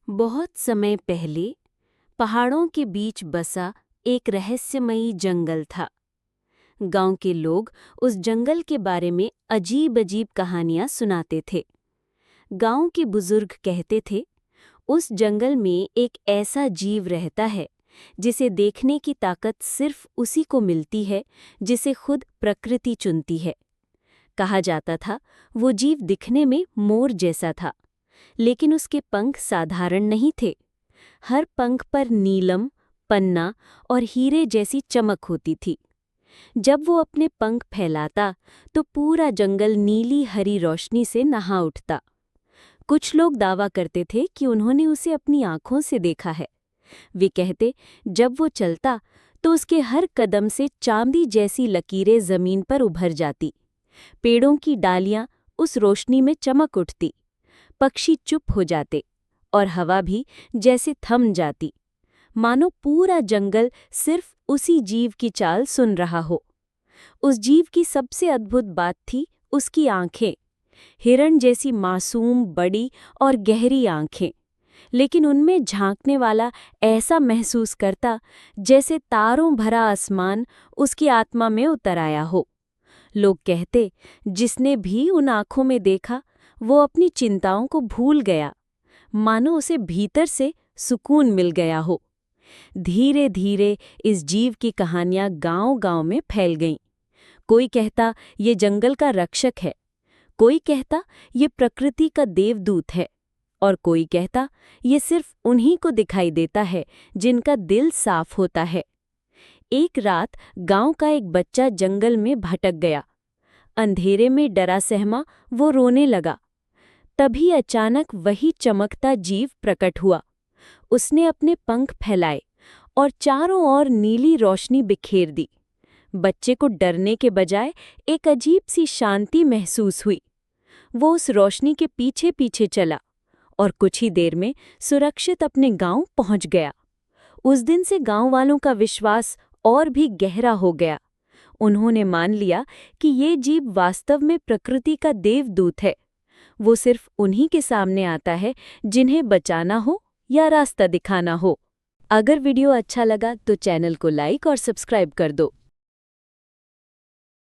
बहुत समय पहले पहाड़ों के बीच बसा एक रहस्यमयी जंगल था। गांव के लोग उस जंगल के बारे में अजीब-अजीब कहानियां सुनाते थे। गांव के बुजुर्ग कहते थे, उस जंगल में एक ऐसा जीव रहता है जिसे देखने की ताकत सिर्फ उसी को मिलती है जिसे खुद प्रकृति चुनती है। कहा जाता था, वो जीव दिखने में मोर जैसा था, लेकिन उसके पंख साधारण नहीं थे। हर पंख पर नीलम, पन्ना और हीरे जैसी चमक होती थी। जब वो अपने पंख फैलाता तो पूरा जंगल नीली हरी रोशनी से नहा उठता। कुछ लोग दावा करते थे कि उन्होंने उसे अपनी आंखों से देखा है। वे कहते, जब वो चलता तो उसके हर कदम से चांदी जैसी लकीरें जमीन पर उभर जाती। पेड़ों की डालियां उस रोशनी में चमक उठती, पक्षी चुप हो जाते और हवा भी जैसे थम जाती, मानो पूरा जंगल सिर्फ उसी जीव की चाल सुन रहा हो। उस जीव की सबसे अद्भुत बात थी उसकी आंखें। हिरण जैसी मासूम, बड़ी और गहरी आंखें, लेकिन उनमें झांकने वाला ऐसा महसूस करता जैसे तारों भरा आसमान उसकी आत्मा में उतर आया हो। लोग कहते, जिसने भी उन आंखों में देखा वो अपनी चिंताओं को भूल गया, मानो उसे भीतर से सुकून मिल गया हो। धीरे धीरे इस जीव की कहानियां गांव-गांव में फैल गईं। कोई कहता ये जंगल का रक्षक है, कोई कहता ये प्रकृति का देवदूत है, और कोई कहता ये सिर्फ उन्हीं को दिखाई देता है जिनका दिल साफ होता है। एक रात गांव का एक बच्चा जंगल में भटक गया। अंधेरे में डरा सहमा वो रोने लगा। तभी अचानक वही चमकता जीव प्रकट हुआ। उसने अपने पंख फैलाए और चारों ओर नीली रोशनी बिखेर दी। बच्चे को डरने के बजाय एक अजीब सी शांति महसूस हुई। वो उस रोशनी के पीछे पीछे चला और कुछ ही देर में सुरक्षित अपने गांव पहुंच गया। उस दिन से गांव वालों का विश्वास और भी गहरा हो गया। उन्होंने मान लिया कि ये जीव वास्तव में प्रकृति का देवदूत है। वो सिर्फ उन्हीं के सामने आता है जिन्हें बचाना हो या रास्ता दिखाना हो। अगर वीडियो अच्छा लगा तो चैनल को लाइक और सब्सक्राइब कर दो।